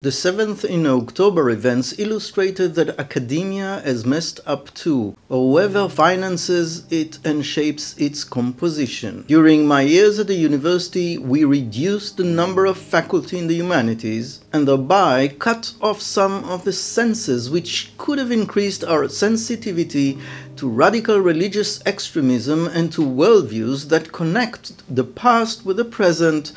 The 7th in October events illustrated that academia is messed up too, or whoever finances it and shapes its composition. During my years at the university, we reduced the number of faculty in the humanities, and thereby cut off some of the senses which could have increased our sensitivity to radical religious extremism and to worldviews that connect the past with the present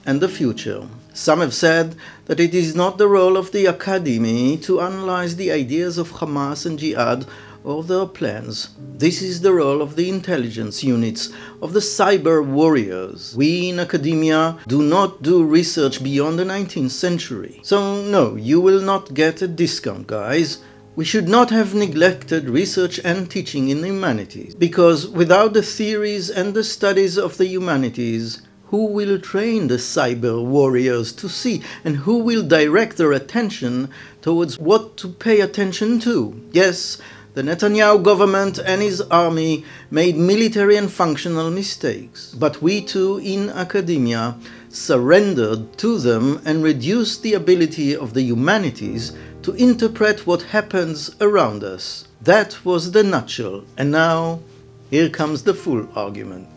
and the future. Some have said that it is not the role of the academy to analyze the ideas of Hamas and Jihad or their plans. This is the role of the intelligence units, of the cyber warriors. We in academia do not do research beyond the 19th century. So no, you will not get a discount, guys. We should not have neglected research and teaching in the humanities, because without the theories and the studies of the humanities, who will train the cyber warriors to see, and who will direct their attention towards what to pay attention to? Yes, the Netanyahu government and his army made military and functional mistakes, but we too in academia surrendered to them and reduced the ability of the humanities to interpret what happens around us. That was the nutshell, and now here comes the full argument.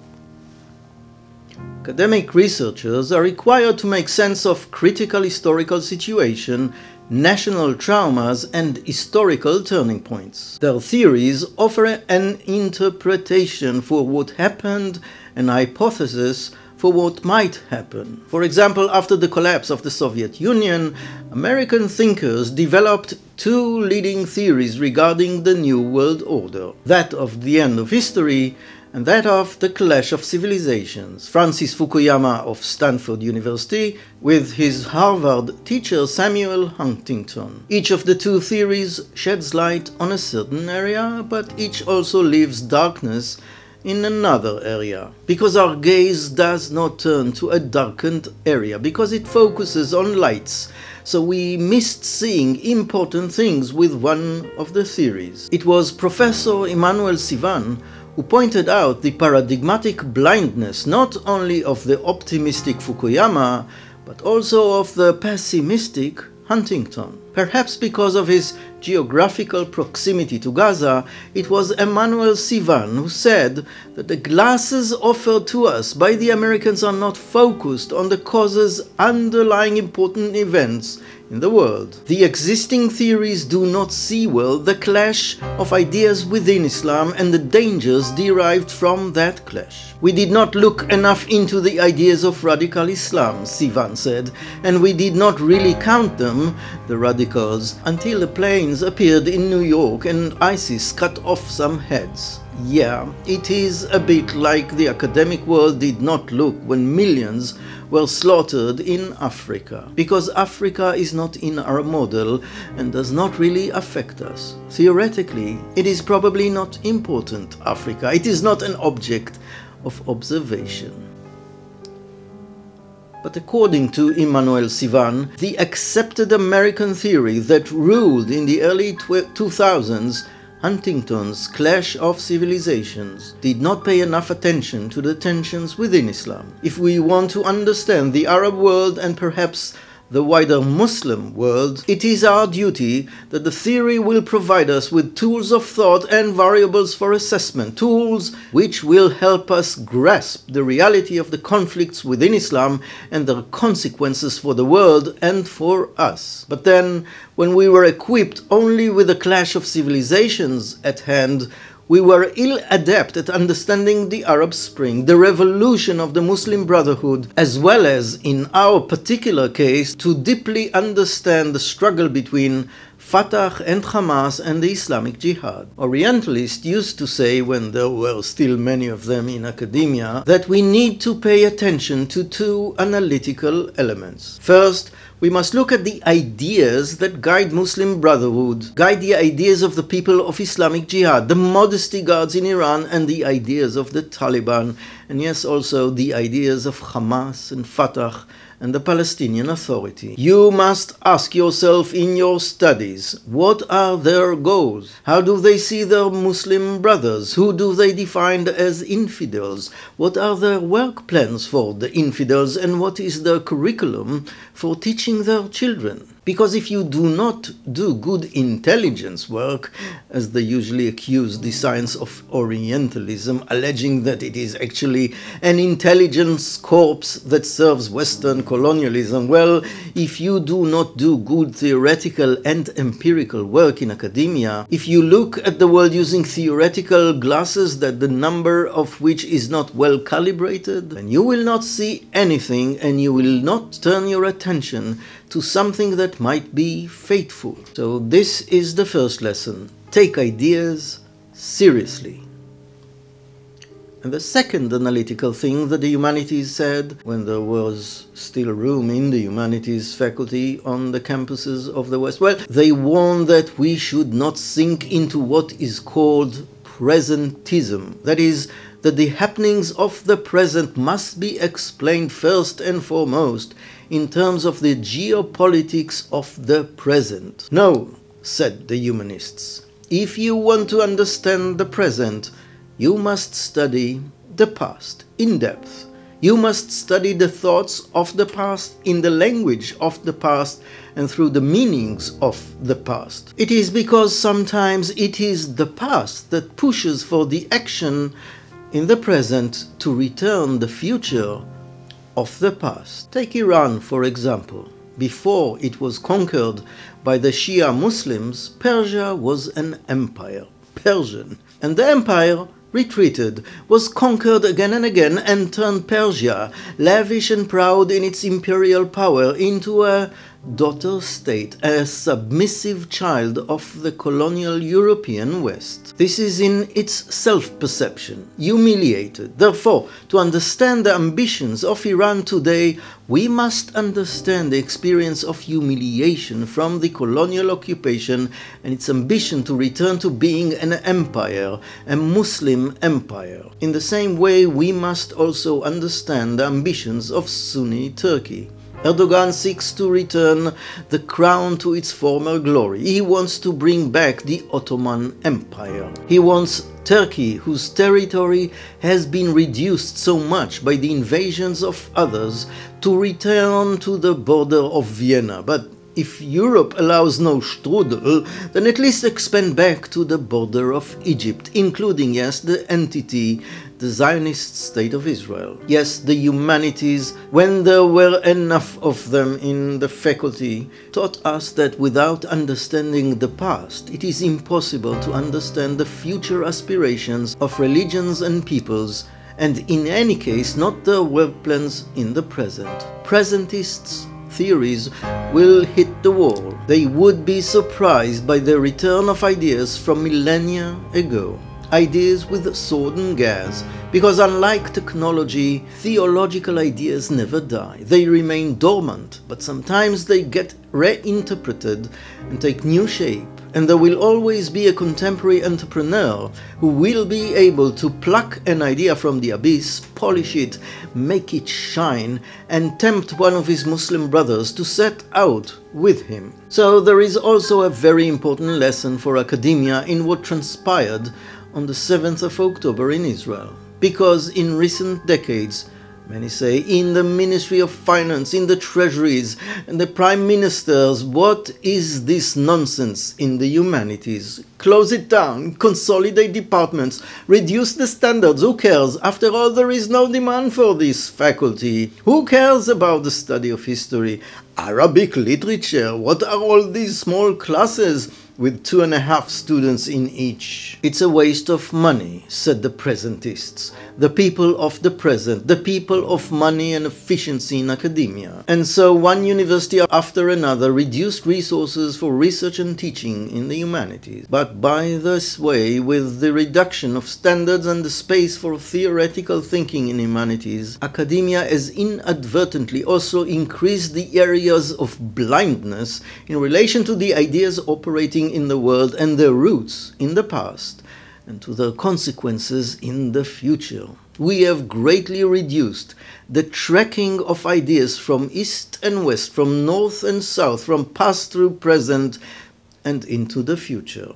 Academic researchers are required to make sense of critical historical situation, national traumas, and historical turning points. Their theories offer an interpretation for what happened and a hypothesis for what might happen. For example, after the collapse of the Soviet Union, American thinkers developed two leading theories regarding the New World Order: that of the end of history and that of the clash of civilizations. Francis Fukuyama of Stanford University with his Harvard teacher Samuel Huntington. Each of the two theories sheds light on a certain area, but each also leaves darkness in another area, because our gaze does not turn to a darkened area, because it focuses on lights. So we missed seeing important things with one of the theories. It was Professor Emmanuel Sivan who pointed out the paradigmatic blindness not only of the optimistic Fukuyama, but also of the pessimistic Huntington. Perhaps because of his geographical proximity to Gaza, it was Emmanuel Sivan who said that the glasses offered to us by the Americans are not focused on the causes underlying important events in the world. The existing theories do not see well the clash of ideas within Islam and the dangers derived from that clash. We did not look enough into the ideas of radical Islam, Sivan said, and we did not really count them, the radicals, until the planes appeared in New York and ISIS cut off some heads. Yeah, it is a bit like the academic world did not look when millions were slaughtered in Africa, because Africa is not in our model and does not really affect us. Theoretically, it is probably not important, Africa. It is not an object of observation. But according to Emmanuel Sivan, the accepted American theory that ruled in the early 2000s, Huntington's clash of civilizations, did not pay enough attention to the tensions within Islam. If we want to understand the Arab world and perhaps the wider Muslim world, it is our duty that the theory will provide us with tools of thought and variables for assessment, tools which will help us grasp the reality of the conflicts within Islam and their consequences for the world and for us. But then, when we were equipped only with the clash of civilizations at hand, we were ill adept at understanding the Arab Spring, the revolution of the Muslim Brotherhood, as well as, in our particular case, to deeply understand the struggle between Fatah and Hamas and the Islamic Jihad. Orientalists used to say, when there were still many of them in academia, that we need to pay attention to two analytical elements. First, we must look at the ideas that guide Muslim Brotherhood, guide the ideas of the people of Islamic Jihad, the modesty guards in Iran, and the ideas of the Taliban, and yes, also the ideas of Hamas and Fatah and the Palestinian Authority. You must ask yourself in your studies, what are their goals? How do they see their Muslim brothers? Who do they define as infidels? What are their work plans for the infidels, and what is their curriculum for teaching their children? Because if you do not do good intelligence work, as they usually accuse the science of Orientalism, alleging that it is actually an intelligence corps that serves Western colonialism, well, if you do not do good theoretical and empirical work in academia, if you look at the world using theoretical glasses that the number of which is not well calibrated, then you will not see anything and you will not turn your attention to something that might be fateful. So this is the first lesson. Take ideas seriously. And the second analytical thing that the Humanities said, when there was still room in the Humanities faculty on the campuses of the West, well, they warned that we should not sink into what is called presentism. That is, that the happenings of the present must be explained first and foremost in terms of the geopolitics of the present. No, said the humanists, if you want to understand the present, you must study the past in depth. You must study the thoughts of the past in the language of the past and through the meanings of the past. It is because sometimes it is the past that pushes for the action in the present to return the future of the past. Take Iran, for example. Before it was conquered by the Shia Muslims, Persia was an empire, Persian, and the empire retreated, was conquered again and again, and turned Persia, lavish and proud in its imperial power, into a daughter state, a submissive child of the colonial European West. This is in its self-perception, humiliated. Therefore, to understand the ambitions of Iran today, we must understand the experience of humiliation from the colonial occupation and its ambition to return to being an empire, a Muslim empire. In the same way, we must also understand the ambitions of Sunni Turkey. Erdogan seeks to return the crown to its former glory. He wants to bring back the Ottoman Empire. He wants Turkey, whose territory has been reduced so much by the invasions of others, to return to the border of Vienna. But if Europe allows no strudel, then at least expand back to the border of Egypt, including, yes, the entity, the Zionist state of Israel. Yes, the humanities, when there were enough of them in the faculty, taught us that without understanding the past, it is impossible to understand the future aspirations of religions and peoples, and in any case, not their work plans in the present. Presentists' theories will hit the wall. They would be surprised by the return of ideas from millennia ago. Ideas with sword and gas, because unlike technology, theological ideas never die. They remain dormant, but sometimes they get reinterpreted and take new shape. And there will always be a contemporary entrepreneur who will be able to pluck an idea from the abyss, polish it, make it shine, and tempt one of his Muslim brothers to set out with him. So there is also a very important lesson for academia in what transpired on the 7th of October in Israel. Because in recent decades, many say, in the Ministry of Finance, in the treasuries, and the prime ministers, what is this nonsense in the humanities? Close it down, consolidate departments, reduce the standards, who cares? After all, there is no demand for this faculty. Who cares about the study of history? Arabic literature, what are all these small classes with 2.5 students in each? It's a waste of money, said the presentists, the people of the present, the people of money and efficiency in academia. And so one university after another reduced resources for research and teaching in the humanities. But by this way, with the reduction of standards and the space for theoretical thinking in humanities, academia has inadvertently also increased the areas of blindness in relation to the ideas operating in the world and their roots in the past, and to their consequences in the future. We have greatly reduced the tracking of ideas from east and west, from north and south, from past through present and into the future.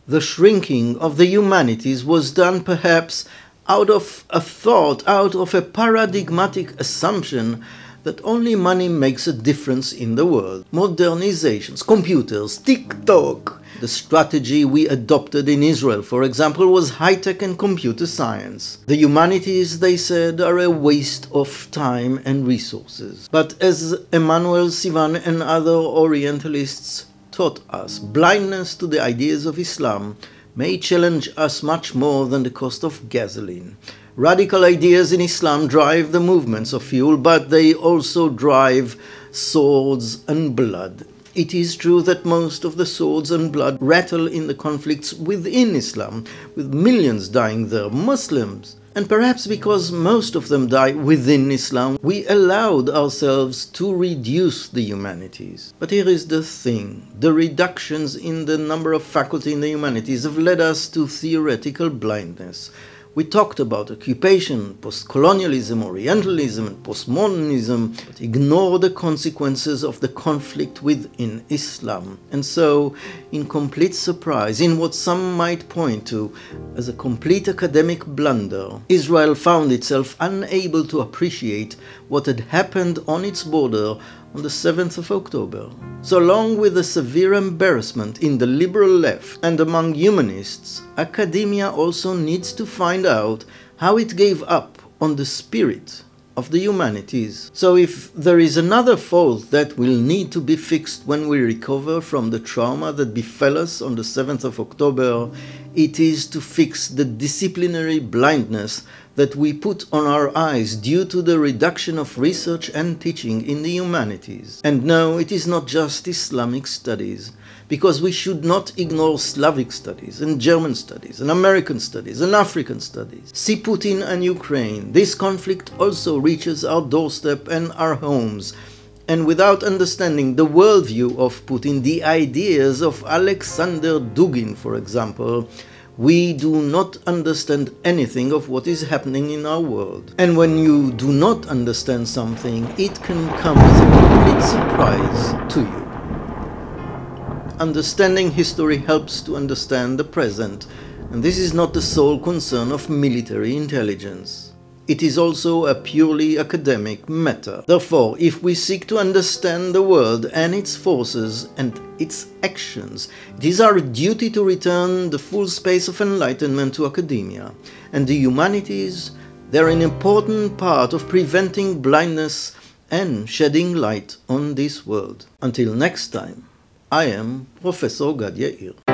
The shrinking of the humanities was done perhaps out of a thought, out of a paradigmatic assumption that only money makes a difference in the world. Modernizations, computers, TikTok. The strategy we adopted in Israel, for example, was high-tech and computer science. The humanities, they said, are a waste of time and resources. But as Emmanuel Sivan and other Orientalists taught us, blindness to the ideas of Islam may challenge us much more than the cost of gasoline. Radical ideas in Islam drive the movements of fuel, but they also drive swords and blood. It is true that most of the swords and blood rattle in the conflicts within Islam, with millions dying there, Muslims. And perhaps because most of them die within Islam, we allowed ourselves to reduce the humanities. But here is the thing. The reductions in the number of faculty in the humanities have led us to theoretical blindness. We talked about occupation, post-colonialism, Orientalism, and postmodernism, but ignore the consequences of the conflict within Islam. And so, in complete surprise, in what some might point to as a complete academic blunder, Israel found itself unable to appreciate what had happened on its border on the 7th of October. So along with a severe embarrassment in the liberal left and among humanists, academia also needs to find out how it gave up on the spirit of the humanities. So if there is another fault that will need to be fixed when we recover from the trauma that befell us on the 7th of October, it is to fix the disciplinary blindness that we put on our eyes due to the reduction of research and teaching in the humanities. And no, it is not just Islamic studies, because we should not ignore Slavic studies and German studies and American studies and African studies. See Putin and Ukraine. This conflict also reaches our doorstep and our homes. And without understanding the worldview of Putin, the ideas of Alexander Dugin, for example, we do not understand anything of what is happening in our world. And when you do not understand something, it can come as a complete surprise to you. Understanding history helps to understand the present, and this is not the sole concern of military intelligence. It is also a purely academic matter. Therefore, if we seek to understand the world and its forces and its actions, it is our duty to return the full space of enlightenment to academia. And the humanities, they're an important part of preventing blindness and shedding light on this world. Until next time, I am Professor Gad Yair.